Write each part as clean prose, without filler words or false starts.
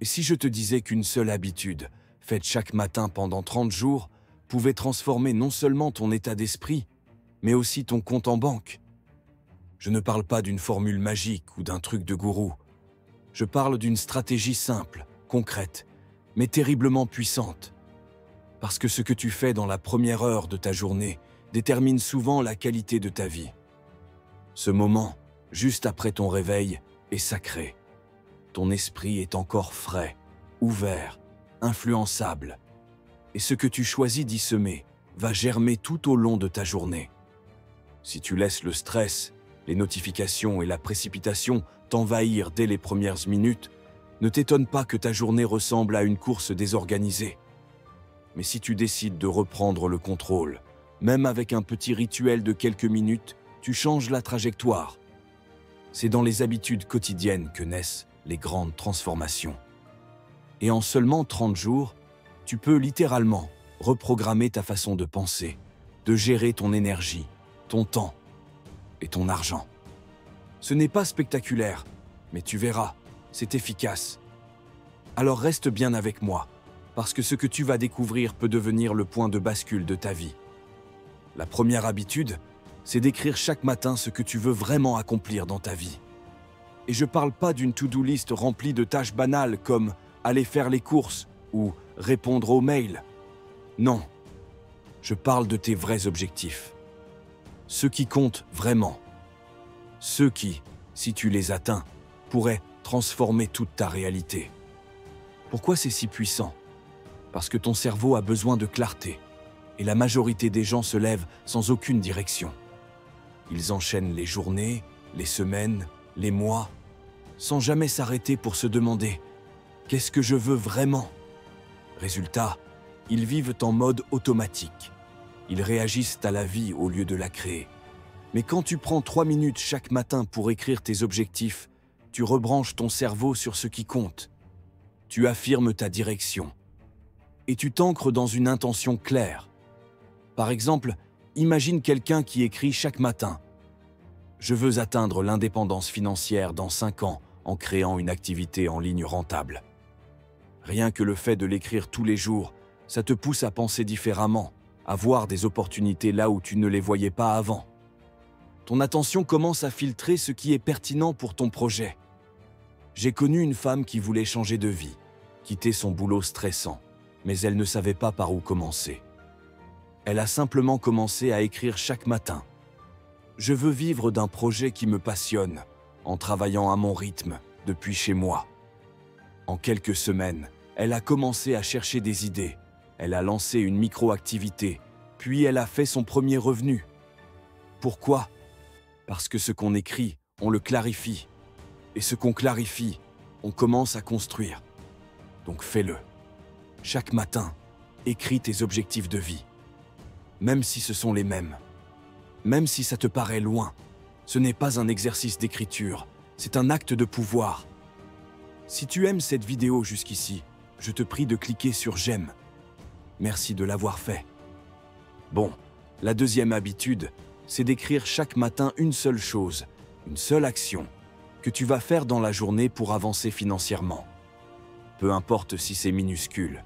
Et si je te disais qu'une seule habitude, faite chaque matin pendant 30 jours, pouvait transformer non seulement ton état d'esprit, mais aussi ton compte en banque? Je ne parle pas d'une formule magique ou d'un truc de gourou. Je parle d'une stratégie simple, concrète, mais terriblement puissante. Parce que ce que tu fais dans la première heure de ta journée détermine souvent la qualité de ta vie. Ce moment, juste après ton réveil, est sacré. Ton esprit est encore frais, ouvert, influençable. Et ce que tu choisis d'y semer va germer tout au long de ta journée. Si tu laisses le stress, les notifications et la précipitation t'envahir dès les premières minutes, ne t'étonne pas que ta journée ressemble à une course désorganisée. Mais si tu décides de reprendre le contrôle, même avec un petit rituel de quelques minutes, tu changes la trajectoire. C'est dans les habitudes quotidiennes que naissent les grandes transformations. Et en seulement 30 jours, tu peux littéralement reprogrammer ta façon de penser, de gérer ton énergie, ton temps et ton argent. Ce n'est pas spectaculaire, mais tu verras, c'est efficace. Alors reste bien avec moi, parce que ce que tu vas découvrir peut devenir le point de bascule de ta vie. La première habitude, c'est d'écrire chaque matin ce que tu veux vraiment accomplir dans ta vie. Et je ne parle pas d'une to-do list remplie de tâches banales comme aller faire les courses ou répondre aux mails. Non, je parle de tes vrais objectifs. Ceux qui comptent vraiment. Ceux qui, si tu les atteins, pourraient transformer toute ta réalité. Pourquoi c'est si puissant? Parce que ton cerveau a besoin de clarté, et la majorité des gens se lèvent sans aucune direction. Ils enchaînent les journées, les semaines, les mois, sans jamais s'arrêter pour se demander « Qu'est-ce que je veux vraiment ?» Résultat, ils vivent en mode automatique. Ils réagissent à la vie au lieu de la créer. Mais quand tu prends 3 minutes chaque matin pour écrire tes objectifs, tu rebranches ton cerveau sur ce qui compte. Tu affirmes ta direction. Et tu t'ancres dans une intention claire. Par exemple, imagine quelqu'un qui écrit chaque matin « Je veux atteindre l'indépendance financière dans 5 ans en créant une activité en ligne rentable. » Rien que le fait de l'écrire tous les jours, ça te pousse à penser différemment, à voir des opportunités là où tu ne les voyais pas avant. Ton attention commence à filtrer ce qui est pertinent pour ton projet. J'ai connu une femme qui voulait changer de vie, quitter son boulot stressant, mais elle ne savait pas par où commencer. Elle a simplement commencé à écrire chaque matin. « Je veux vivre d'un projet qui me passionne, en travaillant à mon rythme, depuis chez moi. » En quelques semaines, elle a commencé à chercher des idées. Elle a lancé une micro-activité, puis elle a fait son premier revenu. Pourquoi? Parce que ce qu'on écrit, on le clarifie. Et ce qu'on clarifie, on commence à construire. Donc fais-le. Chaque matin, écris tes objectifs de vie. Même si ce sont les mêmes. Même si ça te paraît loin, ce n'est pas un exercice d'écriture, c'est un acte de pouvoir. Si tu aimes cette vidéo jusqu'ici, je te prie de cliquer sur « J'aime ». Merci de l'avoir fait. Bon, la deuxième habitude, c'est d'écrire chaque matin une seule chose, une seule action, que tu vas faire dans la journée pour avancer financièrement. Peu importe si c'est minuscule.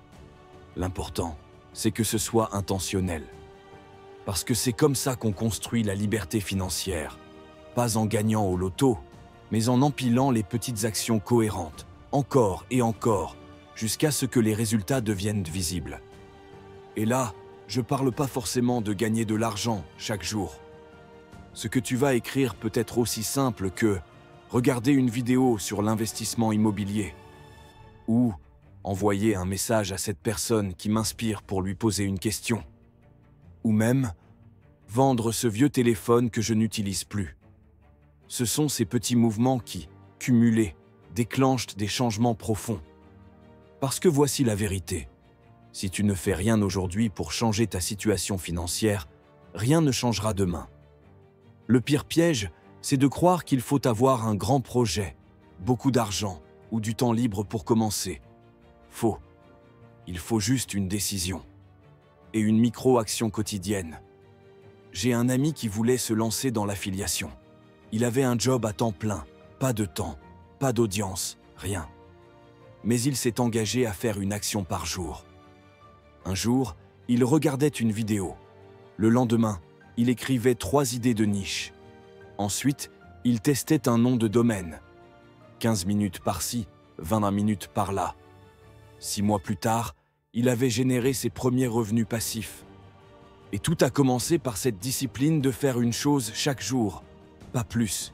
L'important, c'est que ce soit intentionnel. Parce que c'est comme ça qu'on construit la liberté financière. Pas en gagnant au loto, mais en empilant les petites actions cohérentes, encore et encore, jusqu'à ce que les résultats deviennent visibles. Et là, je parle pas forcément de gagner de l'argent chaque jour. Ce que tu vas écrire peut être aussi simple que regarder une vidéo sur l'investissement immobilier ou envoyer un message à cette personne qui m'inspire pour lui poser une question. Ou même vendre ce vieux téléphone que je n'utilise plus. Ce sont ces petits mouvements qui, cumulés, déclenchent des changements profonds. Parce que voici la vérité. Si tu ne fais rien aujourd'hui pour changer ta situation financière, rien ne changera demain. Le pire piège, c'est de croire qu'il faut avoir un grand projet, beaucoup d'argent ou du temps libre pour commencer. Faux. Il faut juste une décision. Et une micro-action quotidienne. J'ai un ami qui voulait se lancer dans l'affiliation. Il avait un job à temps plein, pas de temps, pas d'audience, rien. mais il s'est engagé à faire une action par jour. Un jour, il regardait une vidéo. Le lendemain, il écrivait 3 idées de niche. Ensuite, il testait un nom de domaine. 15 minutes par-ci, 20 minutes par-là. 6 mois plus tard, il avait généré ses premiers revenus passifs. Et tout a commencé par cette discipline de faire une chose chaque jour, pas plus.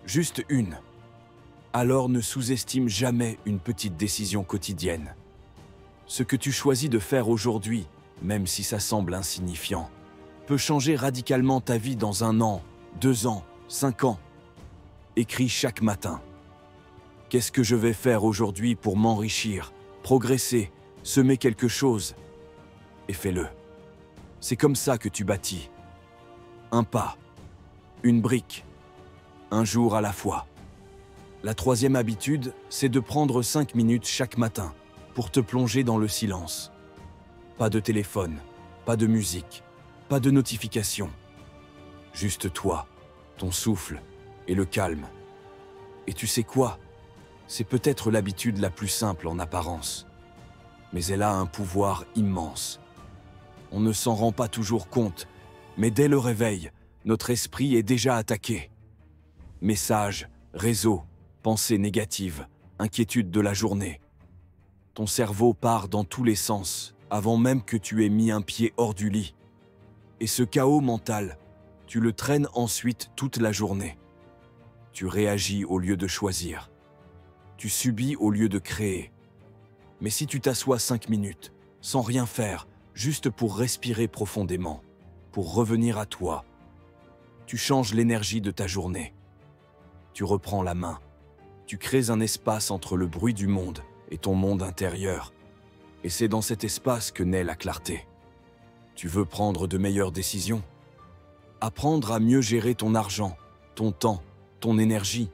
Juste une. Alors ne sous-estime jamais une petite décision quotidienne. Ce que tu choisis de faire aujourd'hui, même si ça semble insignifiant, peut changer radicalement ta vie dans 1 an, 2 ans, 5 ans. Écris chaque matin. Qu'est-ce que je vais faire aujourd'hui pour m'enrichir, progresser, semer quelque chose? Et fais-le. C'est comme ça que tu bâtis. Un pas, une brique, un jour à la fois. La 3e habitude, c'est de prendre 5 minutes chaque matin pour te plonger dans le silence. Pas de téléphone, pas de musique, pas de notification. Juste toi, ton souffle et le calme. Et tu sais quoi? C'est peut-être l'habitude la plus simple en apparence, mais elle a un pouvoir immense. On ne s'en rend pas toujours compte, mais dès le réveil, notre esprit est déjà attaqué. Messages, réseaux, pensées négatives, inquiétudes de la journée. Ton cerveau part dans tous les sens, avant même que tu aies mis un pied hors du lit. Et ce chaos mental, tu le traînes ensuite toute la journée. Tu réagis au lieu de choisir. Tu subis au lieu de créer. Mais si tu t'assois 5 minutes, sans rien faire, juste pour respirer profondément, pour revenir à toi, tu changes l'énergie de ta journée. Tu reprends la main. Tu crées un espace entre le bruit du monde et ton monde intérieur. Et c'est dans cet espace que naît la clarté. Tu veux prendre de meilleures décisions? Apprendre à mieux gérer ton argent, ton temps, ton énergie.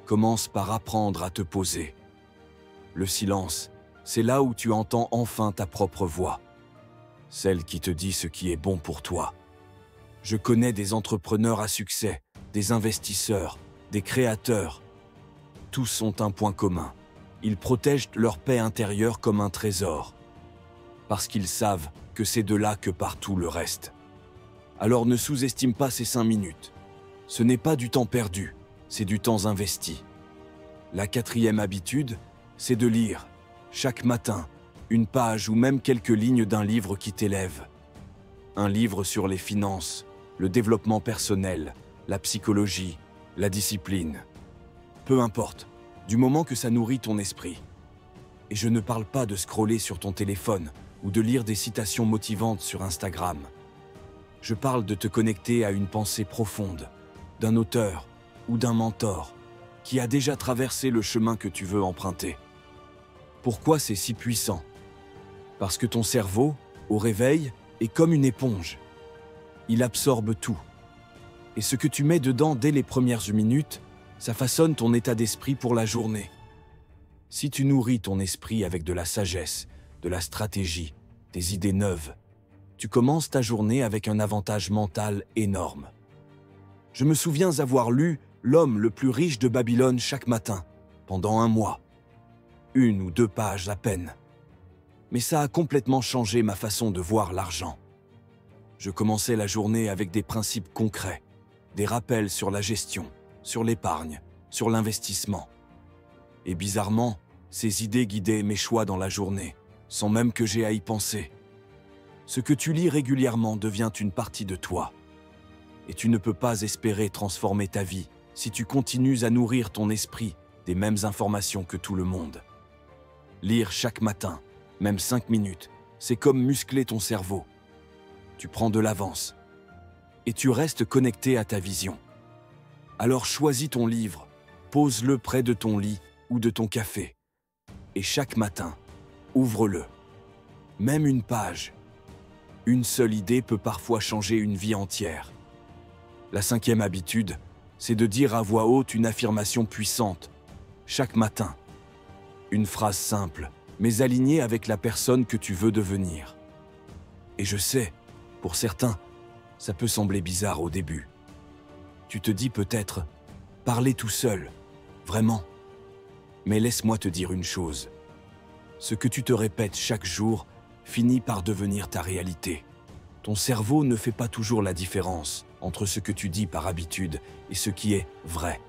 Commence par apprendre à te poser. Le silence, c'est là où tu entends enfin ta propre voix. Celle qui te dit ce qui est bon pour toi. Je connais des entrepreneurs à succès, des investisseurs, des créateurs. Tous ont un point commun. Ils protègent leur paix intérieure comme un trésor. Parce qu'ils savent que c'est de là que part tout le reste. Alors ne sous-estime pas ces 5 minutes. Ce n'est pas du temps perdu, c'est du temps investi. La 4e habitude, c'est de lire, chaque matin, une page ou même quelques lignes d'un livre qui t'élève. Un livre sur les finances, le développement personnel, la psychologie, la discipline. Peu importe, du moment que ça nourrit ton esprit. Et je ne parle pas de scroller sur ton téléphone ou de lire des citations motivantes sur Instagram. Je parle de te connecter à une pensée profonde, d'un auteur ou d'un mentor qui a déjà traversé le chemin que tu veux emprunter. Pourquoi c'est si puissant? Parce que ton cerveau, au réveil, est comme une éponge. Il absorbe tout. Et ce que tu mets dedans dès les premières minutes, ça façonne ton état d'esprit pour la journée. Si tu nourris ton esprit avec de la sagesse, de la stratégie, des idées neuves, tu commences ta journée avec un avantage mental énorme. Je me souviens avoir lu L'homme le plus riche de Babylone chaque matin, pendant 1 mois. 1 ou 2 pages à peine. Mais ça a complètement changé ma façon de voir l'argent. Je commençais la journée avec des principes concrets, des rappels sur la gestion, sur l'épargne, sur l'investissement. Et bizarrement, ces idées guidaient mes choix dans la journée, sans même que j'aie à y penser. Ce que tu lis régulièrement devient une partie de toi. Et tu ne peux pas espérer transformer ta vie si tu continues à nourrir ton esprit des mêmes informations que tout le monde. Lire chaque matin, même 5 minutes, c'est comme muscler ton cerveau. Tu prends de l'avance et tu restes connecté à ta vision. Alors choisis ton livre, pose-le près de ton lit ou de ton café. Et chaque matin, ouvre-le. Même une page. Une seule idée peut parfois changer une vie entière. La 5e habitude, c'est de dire à voix haute une affirmation puissante, chaque matin. Une phrase simple, mais alignée avec la personne que tu veux devenir. Et je sais, pour certains, ça peut sembler bizarre au début. Tu te dis peut-être, parler tout seul, vraiment. Mais laisse-moi te dire une chose. Ce que tu te répètes chaque jour finit par devenir ta réalité. Ton cerveau ne fait pas toujours la différence entre ce que tu dis par habitude et ce qui est vrai.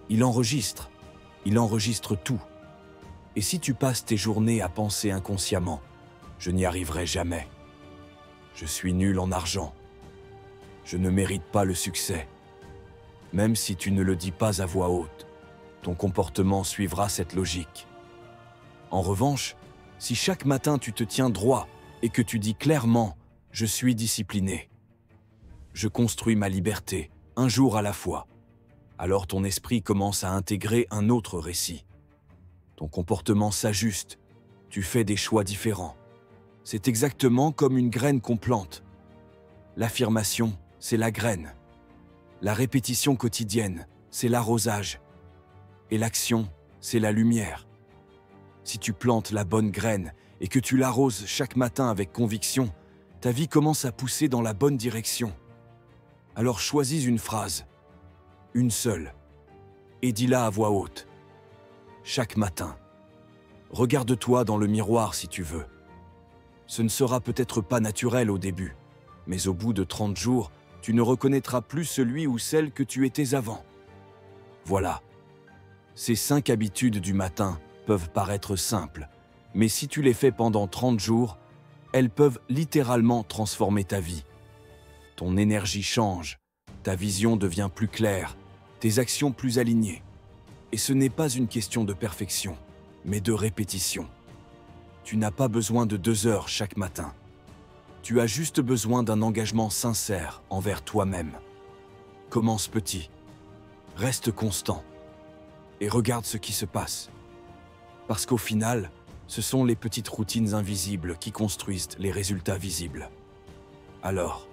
Il enregistre tout. Et si tu passes tes journées à penser inconsciemment, je n'y arriverai jamais. Je suis nul en argent. Je ne mérite pas le succès. Même si tu ne le dis pas à voix haute, ton comportement suivra cette logique. En revanche, si chaque matin tu te tiens droit et que tu dis clairement « Je suis discipliné », je construis ma liberté, un jour à la fois, alors ton esprit commence à intégrer un autre récit. Ton comportement s'ajuste, tu fais des choix différents. C'est exactement comme une graine qu'on plante. L'affirmation, c'est la graine. La répétition quotidienne, c'est l'arrosage. Et l'action, c'est la lumière. Si tu plantes la bonne graine et que tu l'arroses chaque matin avec conviction, ta vie commence à pousser dans la bonne direction. Alors choisis une phrase, une seule, et dis-la à voix haute. Chaque matin. Regarde-toi dans le miroir si tu veux. Ce ne sera peut-être pas naturel au début, mais au bout de 30 jours, tu ne reconnaîtras plus celui ou celle que tu étais avant. Voilà. Ces 5 habitudes du matin peuvent paraître simples, mais si tu les fais pendant 30 jours, elles peuvent littéralement transformer ta vie. Ton énergie change, ta vision devient plus claire, tes actions plus alignées. Et ce n'est pas une question de perfection, mais de répétition. Tu n'as pas besoin de 2 heures chaque matin. Tu as juste besoin d'un engagement sincère envers toi-même. Commence petit, reste constant, et regarde ce qui se passe. Parce qu'au final, ce sont les petites routines invisibles qui construisent les résultats visibles. Alors,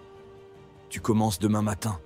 tu commences demain matin.